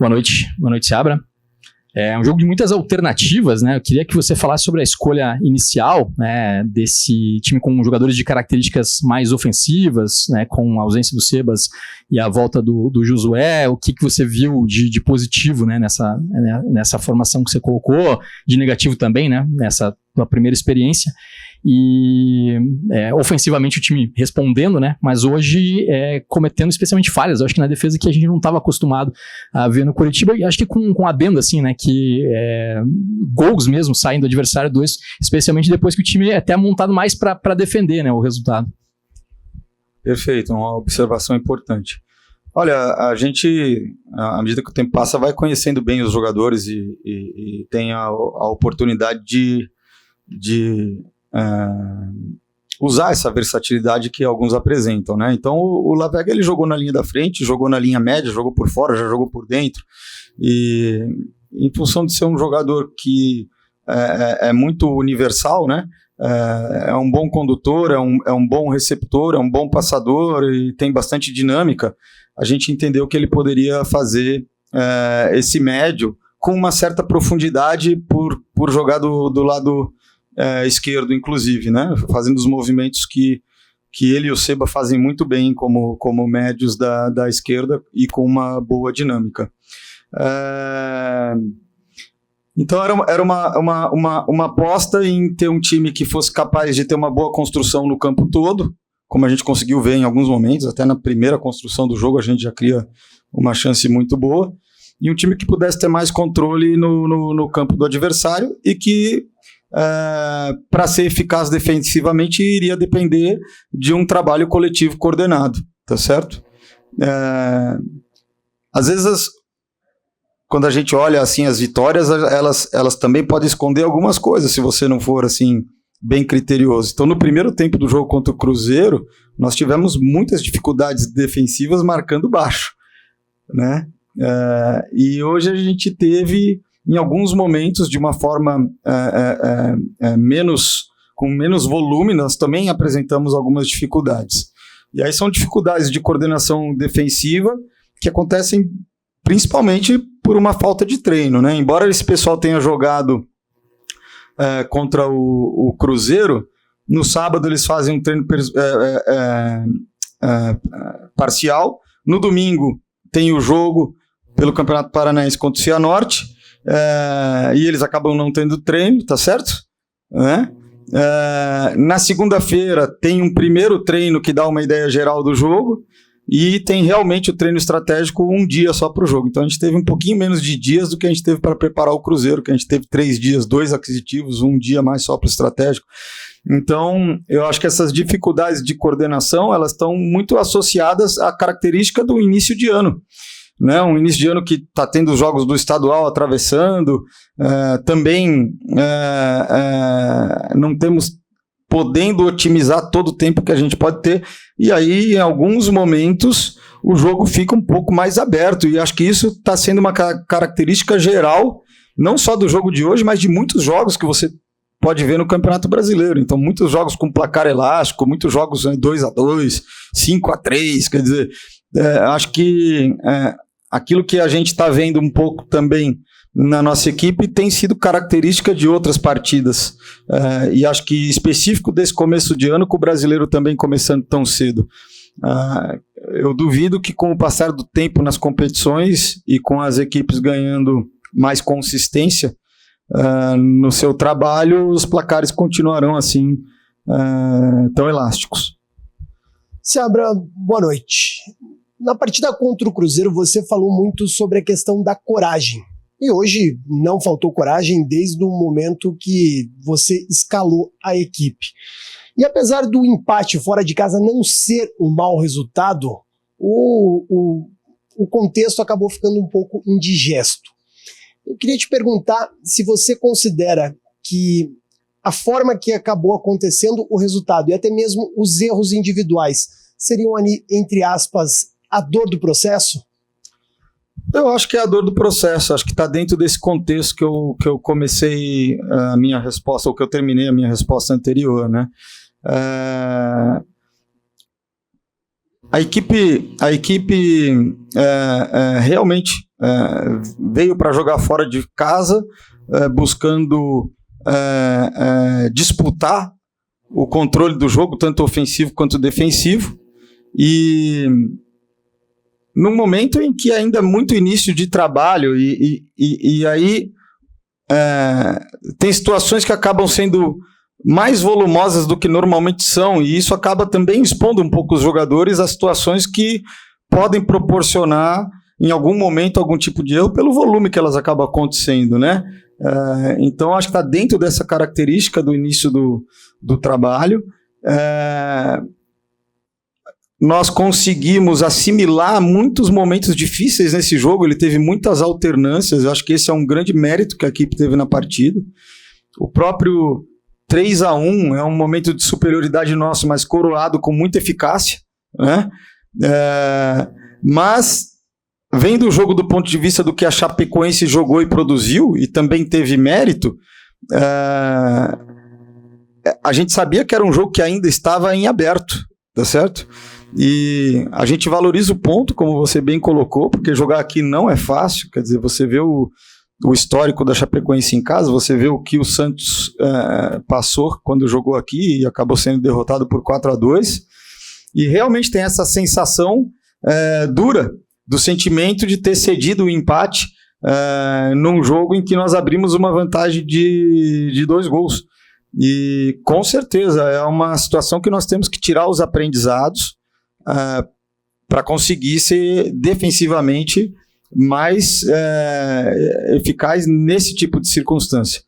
Boa noite, Seabra. É um jogo de muitas alternativas, né? Eu queria que você falasse sobre a escolha inicial, né, desse time com jogadores de características mais ofensivas, né, com a ausência do Sebas e a volta do Josué. O que você viu de positivo, né, nessa formação que você colocou, de negativo também, né, nessa tua primeira experiência. E ofensivamente o time respondendo, né? Mas hoje cometendo especialmente falhas. Eu acho que na defesa que a gente não estava acostumado a ver no Coritiba, e acho que com adendo assim, né? Que gols mesmo saem do adversário dois, especialmente depois que o time é até montado mais para defender, né, o resultado. Perfeito, uma observação importante. Olha, a gente, à medida que o tempo passa, vai conhecendo bem os jogadores e tem a oportunidade de usar essa versatilidade que alguns apresentam, né? Então o Lavega, ele jogou na linha da frente, jogou na linha média, jogou por fora, já jogou por dentro, e em função de ser um jogador que é muito universal, né? É um bom condutor, é um bom receptor, é um bom passador e tem bastante dinâmica. A gente entendeu que ele poderia fazer esse médio com uma certa profundidade por jogar do lado esquerdo, inclusive, né? Fazendo os movimentos que ele e o Seba fazem muito bem como médios da esquerda e com uma boa dinâmica. Então era uma aposta em ter um time que fosse capaz de ter uma boa construção no campo todo, como a gente conseguiu ver em alguns momentos, até na primeira construção do jogo a gente já cria uma chance muito boa, e um time que pudesse ter mais controle no campo do adversário e que para ser eficaz defensivamente iria depender de um trabalho coletivo coordenado, tá certo? Às vezes, quando a gente olha assim as vitórias, elas também podem esconder algumas coisas, se você não for assim bem criterioso. Então, no primeiro tempo do jogo contra o Cruzeiro, nós tivemos muitas dificuldades defensivas marcando baixo, né? E hoje a gente teve, em alguns momentos, de uma forma com menos volume, nós também apresentamos algumas dificuldades. E aí são dificuldades de coordenação defensiva que acontecem principalmente por uma falta de treino, né? Embora esse pessoal tenha jogado contra o Cruzeiro, no sábado eles fazem um treino parcial, no domingo tem o jogo pelo Campeonato Paranaense contra o Cianorte, e eles acabam não tendo treino, tá certo? Na segunda-feira tem um primeiro treino que dá uma ideia geral do jogo, e tem realmente o treino estratégico um dia só para o jogo. Então a gente teve um pouquinho menos de dias do que a gente teve para preparar o Cruzeiro, que a gente teve 3 dias, 2 aquisitivos, um dia mais só para o estratégico. Então eu acho que essas dificuldades de coordenação, elas estão muito associadas à característica do início de ano, né? Um início de ano que está tendo os jogos do estadual atravessando, também não temos podendo otimizar todo o tempo que a gente pode ter, e aí em alguns momentos o jogo fica um pouco mais aberto, e acho que isso está sendo uma característica geral, não só do jogo de hoje, mas de muitos jogos que você pode ver no Campeonato Brasileiro. Então muitos jogos com placar elástico, muitos jogos 2-2, 5-3, quer dizer, acho que aquilo que a gente está vendo um pouco também na nossa equipe tem sido característica de outras partidas, e acho que específico desse começo de ano, com o brasileiro também começando tão cedo. Eu duvido que com o passar do tempo nas competições e com as equipes ganhando mais consistência no seu trabalho, os placares continuarão assim tão elásticos. Seabra, boa noite. Na partida contra o Cruzeiro você falou muito sobre a questão da coragem. E hoje não faltou coragem desde o momento que você escalou a equipe. E apesar do empate fora de casa não ser um mau resultado, o contexto acabou ficando um pouco indigesto. Eu queria te perguntar se você considera que a forma que acabou acontecendo o resultado e até mesmo os erros individuais seriam ali, entre aspas, a dor do processo? Eu acho que é a dor do processo, acho que está dentro desse contexto que eu comecei a minha resposta, ou que eu terminei a minha resposta anterior, né? A equipe realmente veio para jogar fora de casa, buscando disputar o controle do jogo, tanto ofensivo quanto defensivo, e num momento em que ainda é muito início de trabalho, e aí tem situações que acabam sendo mais volumosas do que normalmente são, e isso acaba também expondo um pouco os jogadores a situações que podem proporcionar, em algum momento, algum tipo de erro, pelo volume que elas acabam acontecendo, né? Então, acho que está dentro dessa característica do início do trabalho. Nós conseguimos assimilar muitos momentos difíceis nesse jogo, ele teve muitas alternâncias, eu acho que esse é um grande mérito que a equipe teve na partida. O próprio 3-1 é um momento de superioridade nosso, mas coroado com muita eficácia, né? Mas, vendo o jogo do ponto de vista do que a Chapecoense jogou e produziu, e também teve mérito, a gente sabia que era um jogo que ainda estava em aberto, tá certo? E a gente valoriza o ponto, como você bem colocou, porque jogar aqui não é fácil, quer dizer, você vê o histórico da Chapecoense em casa, você vê o que o Santos passou quando jogou aqui e acabou sendo derrotado por 4-2, e realmente tem essa sensação dura do sentimento de ter cedido o empate num jogo em que nós abrimos uma vantagem de 2 gols. E com certeza é uma situação que nós temos que tirar os aprendizados para conseguir ser defensivamente mais eficaz nesse tipo de circunstância.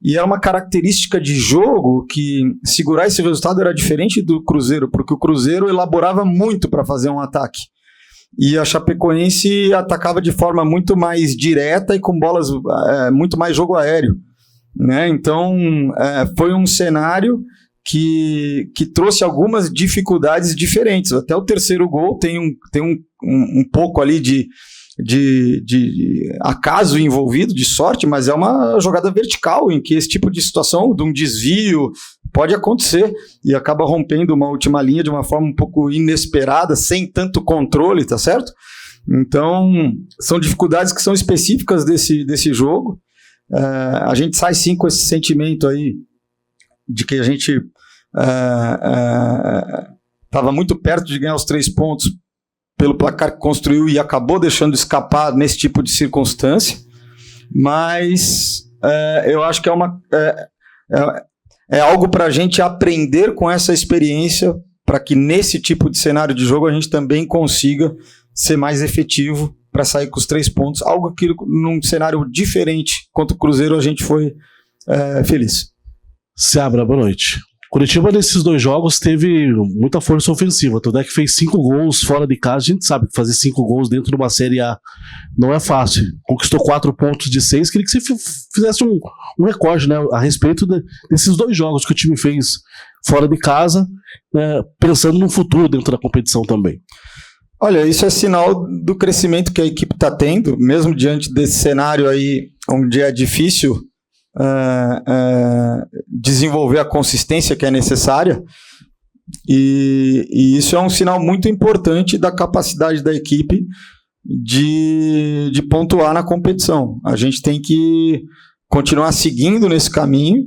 E é uma característica de jogo que segurar esse resultado era diferente do Cruzeiro, porque o Cruzeiro elaborava muito para fazer um ataque. E a Chapecoense atacava de forma muito mais direta e com bolas, muito mais jogo aéreo, né? Então, foi um cenário que trouxe algumas dificuldades diferentes. Até o terceiro gol tem um pouco ali de acaso envolvido, de sorte, mas é uma jogada vertical em que esse tipo de situação, de um desvio, pode acontecer e acaba rompendo uma última linha de uma forma um pouco inesperada, sem tanto controle, tá certo? Então, são dificuldades que são específicas desse jogo. A gente sai sim com esse sentimento aí de que a gente estava muito perto de ganhar os 3 pontos pelo placar que construiu e acabou deixando escapar nesse tipo de circunstância, mas eu acho que é algo para a gente aprender com essa experiência, para que nesse tipo de cenário de jogo a gente também consiga ser mais efetivo para sair com os 3 pontos, algo que num cenário diferente contra o Cruzeiro a gente foi feliz. Seabra, boa noite. Curitiba nesses 2 jogos teve muita força ofensiva, tanto é que fez 5 gols fora de casa. A gente sabe que fazer 5 gols dentro de uma Série A não é fácil. Conquistou 4 pontos de 6, queria que você fizesse um recorde, né, a respeito desses 2 jogos que o time fez fora de casa, pensando no futuro dentro da competição também. Olha, isso é sinal do crescimento que a equipe está tendo, mesmo diante desse cenário aí, onde é difícil desenvolver a consistência que é necessária, e isso é um sinal muito importante da capacidade da equipe de pontuar na competição. A gente tem que continuar seguindo nesse caminho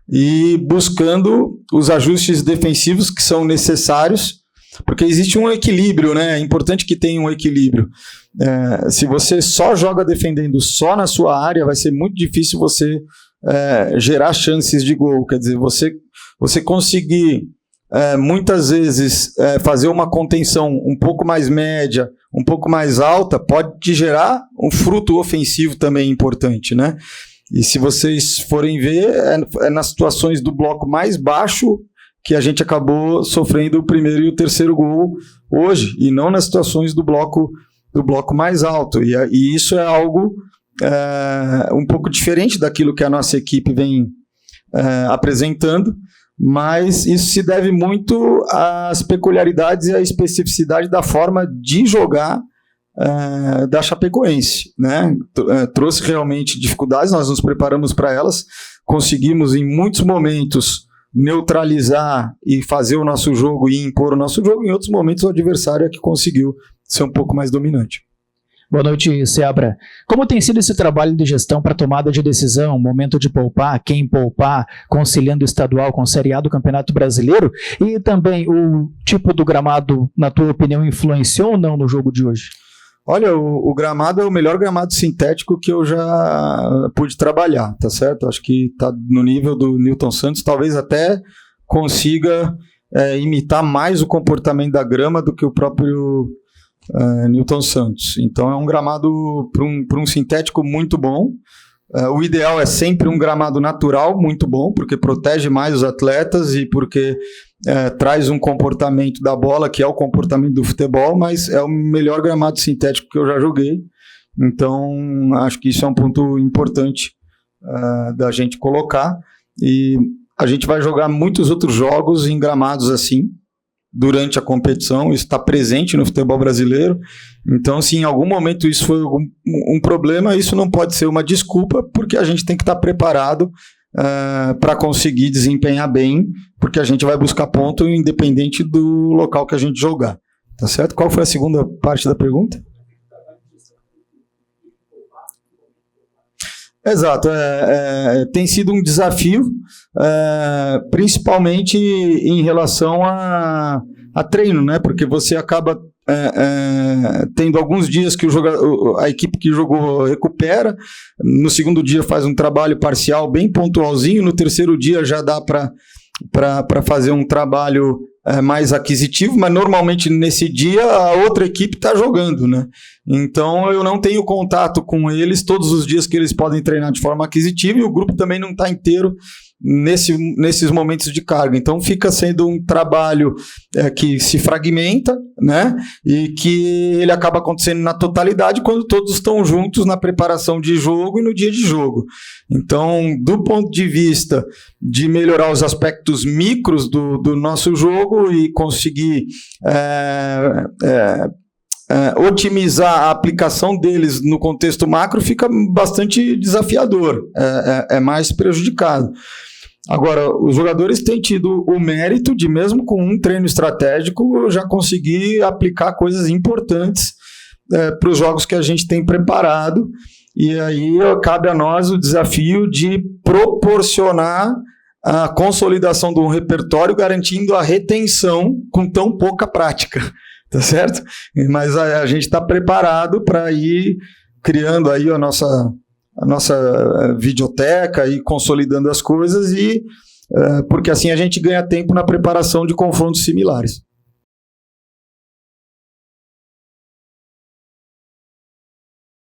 e buscando os ajustes defensivos que são necessários, porque existe um equilíbrio, né? É importante que tenha um equilíbrio. Se você só joga defendendo só na sua área, vai ser muito difícil você gerar chances de gol. Quer dizer, você conseguir muitas vezes fazer uma contenção um pouco mais média, um pouco mais alta, pode te gerar um fruto ofensivo também importante, né? E se vocês forem ver, nas situações do bloco mais baixo que a gente acabou sofrendo o primeiro e o terceiro gol hoje, e não nas situações do bloco mais alto. E isso é algo um pouco diferente daquilo que a nossa equipe vem apresentando, mas isso se deve muito às peculiaridades e à especificidade da forma de jogar da Chapecoense, né? Trouxe realmente dificuldades, nós nos preparamos para elas, conseguimos em muitos momentos neutralizar e fazer o nosso jogo e impor o nosso jogo. Em outros momentos o adversário é que conseguiu ser um pouco mais dominante. Boa noite, Seabra. Como tem sido esse trabalho de gestão para tomada de decisão, momento de poupar, quem poupar, conciliando o estadual com o Série A do Campeonato Brasileiro? E também o tipo do gramado, na tua opinião, influenciou ou não no jogo de hoje? Olha, o gramado é o melhor gramado sintético que eu já pude trabalhar, tá certo? Acho que está no nível do Newton Santos, talvez até consiga imitar mais o comportamento da grama do que o próprio Newton Santos. Então é um gramado para um sintético muito bom. O ideal é sempre um gramado natural muito bom, porque protege mais os atletas e porque traz um comportamento da bola, que é o comportamento do futebol, mas é o melhor gramado sintético que eu já joguei. Então acho que isso é um ponto importante da gente colocar. E a gente vai jogar muitos outros jogos em gramados assim durante a competição, isso está presente no futebol brasileiro. Então, se em algum momento isso foi um problema, isso não pode ser uma desculpa, porque a gente tem que estar preparado para conseguir desempenhar bem, porque a gente vai buscar ponto independente do local que a gente jogar. Tá certo? Qual foi a segunda parte da pergunta? Exato, tem sido um desafio, principalmente em relação a treino, né? Porque você acaba tendo alguns dias que a equipe que jogou recupera, no segundo dia faz um trabalho parcial bem pontualzinho, no terceiro dia já dá para fazer um trabalho mais aquisitivo, mas normalmente nesse dia a outra equipe está jogando, né? Então eu não tenho contato com eles todos os dias que eles podem treinar de forma aquisitiva e o grupo também não está inteiro nesses momentos de carga. Então fica sendo um trabalho que se fragmenta, né? E que ele acaba acontecendo na totalidade quando todos estão juntos na preparação de jogo e no dia de jogo. Então, do ponto de vista de melhorar os aspectos micros do nosso jogo e conseguir otimizar a aplicação deles no contexto macro, fica bastante desafiador, é mais prejudicado. Agora, os jogadores têm tido o mérito de, mesmo com um treino estratégico, já conseguir aplicar coisas importantes para os jogos que a gente tem preparado, e aí cabe a nós o desafio de proporcionar a consolidação de um repertório, garantindo a retenção com tão pouca prática, tá certo? Mas a gente está preparado para ir criando aí a nossa videoteca e consolidando as coisas, porque assim a gente ganha tempo na preparação de confrontos similares.